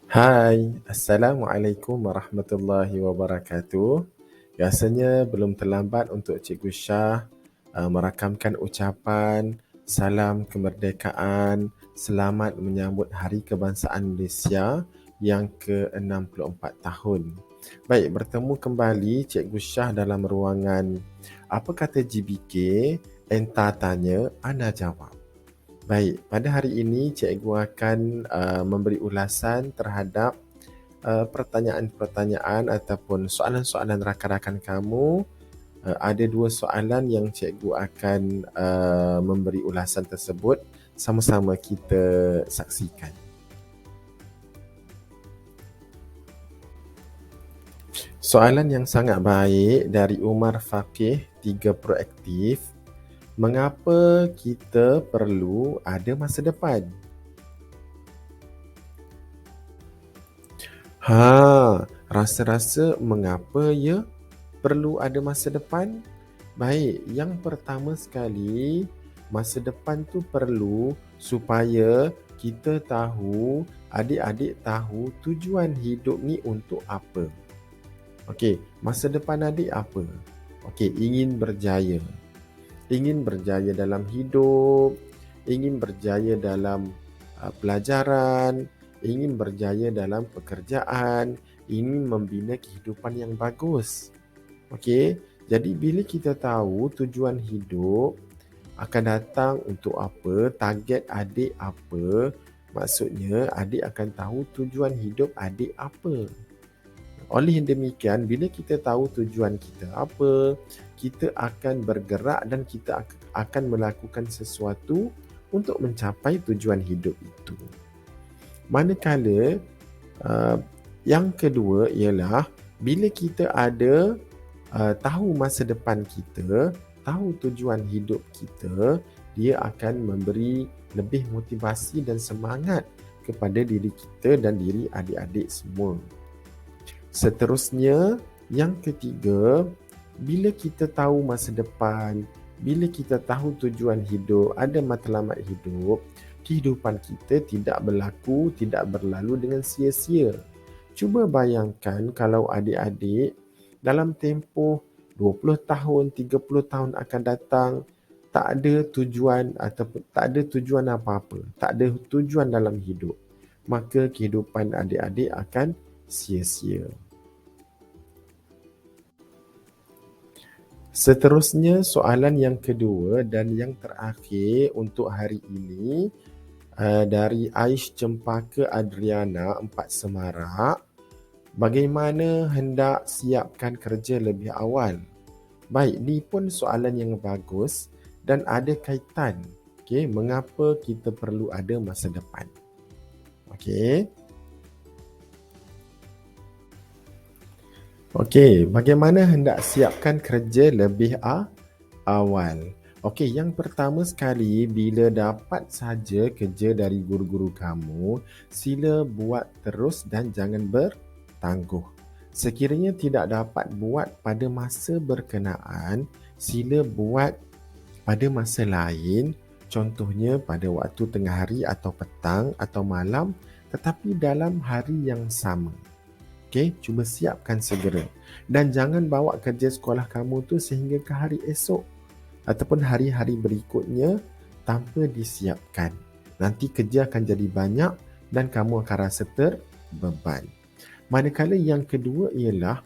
Hai, Assalamualaikum warahmatullahi wabarakatuh. Rasanya belum terlambat untuk Cikgu Shah merakamkan ucapan salam kemerdekaan, selamat menyambut Hari Kebangsaan Malaysia yang ke-64 tahun. Baik, bertemu kembali Cikgu Shah dalam ruangan Apa Kata GBK, Enta tanya, Ana jawab. Baik, pada hari ini cikgu akan memberi ulasan terhadap pertanyaan-pertanyaan ataupun soalan-soalan rakan-rakan kamu. Ada dua soalan yang cikgu akan memberi ulasan tersebut. Sama-sama kita saksikan. Soalan yang sangat baik dari Umar Faqih, 3 proaktif. Mengapa kita perlu ada masa depan? Rasa-rasa mengapa ya perlu ada masa depan? Baik, yang pertama sekali, masa depan tu perlu supaya kita tahu, adik-adik tahu tujuan hidup ni untuk apa. Okey, masa depan adik apa? Okey, ingin berjaya. Ingin berjaya dalam hidup, ingin berjaya dalam pelajaran, ingin berjaya dalam pekerjaan, ingin membina kehidupan yang bagus. Okey, jadi bila kita tahu tujuan hidup akan datang untuk apa, target adik apa, maksudnya adik akan tahu tujuan hidup adik apa. Oleh demikian, bila kita tahu tujuan kita apa, kita akan bergerak dan kita akan melakukan sesuatu untuk mencapai tujuan hidup itu. Manakala yang kedua ialah bila kita ada tahu masa depan kita, tahu tujuan hidup kita, dia akan memberi lebih motivasi dan semangat kepada diri kita dan diri adik-adik semua. Seterusnya, yang ketiga, bila kita tahu masa depan, bila kita tahu tujuan hidup, ada matlamat hidup, kehidupan kita tidak berlaku, tidak berlalu dengan sia-sia. Cuba bayangkan kalau adik-adik dalam tempoh 20 tahun, 30 tahun akan datang, tak ada tujuan ataupun tak ada tujuan apa-apa, tak ada tujuan dalam hidup, maka kehidupan adik-adik akan sia-sia. Seterusnya, soalan yang kedua dan yang terakhir untuk hari ini dari Aish Cempaka Adriana 4 Semarak. Bagaimana hendak siapkan kerja lebih awal? Baik, ni pun soalan yang bagus dan ada kaitan. Okey, mengapa kita perlu ada masa depan? Okey. Okey, bagaimana hendak siapkan kerja lebih awal? Okey, yang pertama sekali, bila dapat saja kerja dari guru-guru kamu, sila buat terus dan jangan bertangguh. Sekiranya tidak dapat buat pada masa berkenaan, sila buat pada masa lain, contohnya pada waktu tengah hari atau petang atau malam, tetapi dalam hari yang sama. Okey, cuba siapkan segera. Dan jangan bawa kerja sekolah kamu tu sehingga ke hari esok ataupun hari-hari berikutnya tanpa disiapkan. Nanti kerja akan jadi banyak dan kamu akan rasa terbeban. Manakala yang kedua ialah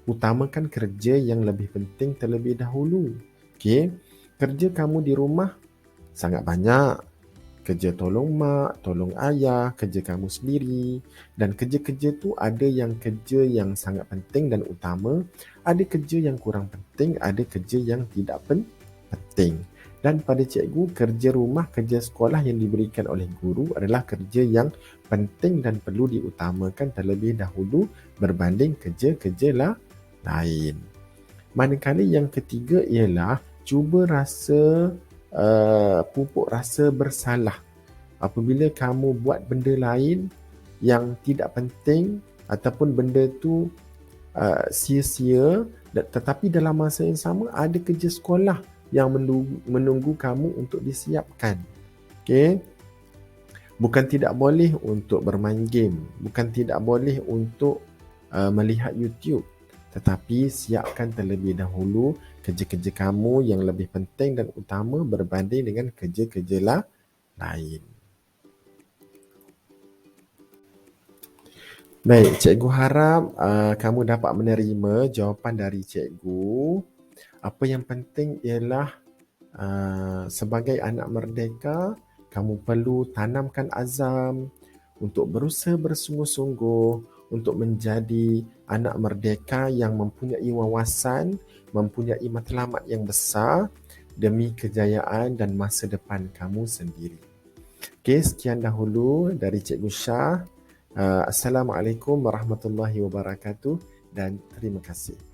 utamakan kerja yang lebih penting terlebih dahulu. Okey, kerja kamu di rumah sangat banyak. Kerja tolong mak, tolong ayah, kerja kamu sendiri. Dan kerja-kerja tu ada yang kerja yang sangat penting dan utama, ada kerja yang kurang penting, ada kerja yang tidak penting. Dan pada cikgu, kerja rumah, kerja sekolah yang diberikan oleh guru adalah kerja yang penting dan perlu diutamakan terlebih dahulu berbanding kerja-kerja lain. Manakala yang ketiga ialah cuba pupuk rasa bersalah apabila kamu buat benda lain yang tidak penting ataupun benda tu sia-sia, tetapi dalam masa yang sama ada kerja sekolah yang menunggu kamu untuk disiapkan. Okey. Bukan tidak boleh untuk bermain game, bukan tidak boleh untuk melihat YouTube, tetapi siapkan terlebih dahulu kerja-kerja kamu yang lebih penting dan utama berbanding dengan kerja-kerja lain. Baik, cikgu harap kamu dapat menerima jawapan dari cikgu. Apa yang penting ialah sebagai anak merdeka, kamu perlu tanamkan azam untuk berusaha bersungguh-sungguh untuk menjadi anak merdeka yang mempunyai wawasan, mempunyai matlamat yang besar demi kejayaan dan masa depan kamu sendiri. Okey, sekian dahulu dari Cikgu Shah. Assalamualaikum warahmatullahi wabarakatuh dan terima kasih.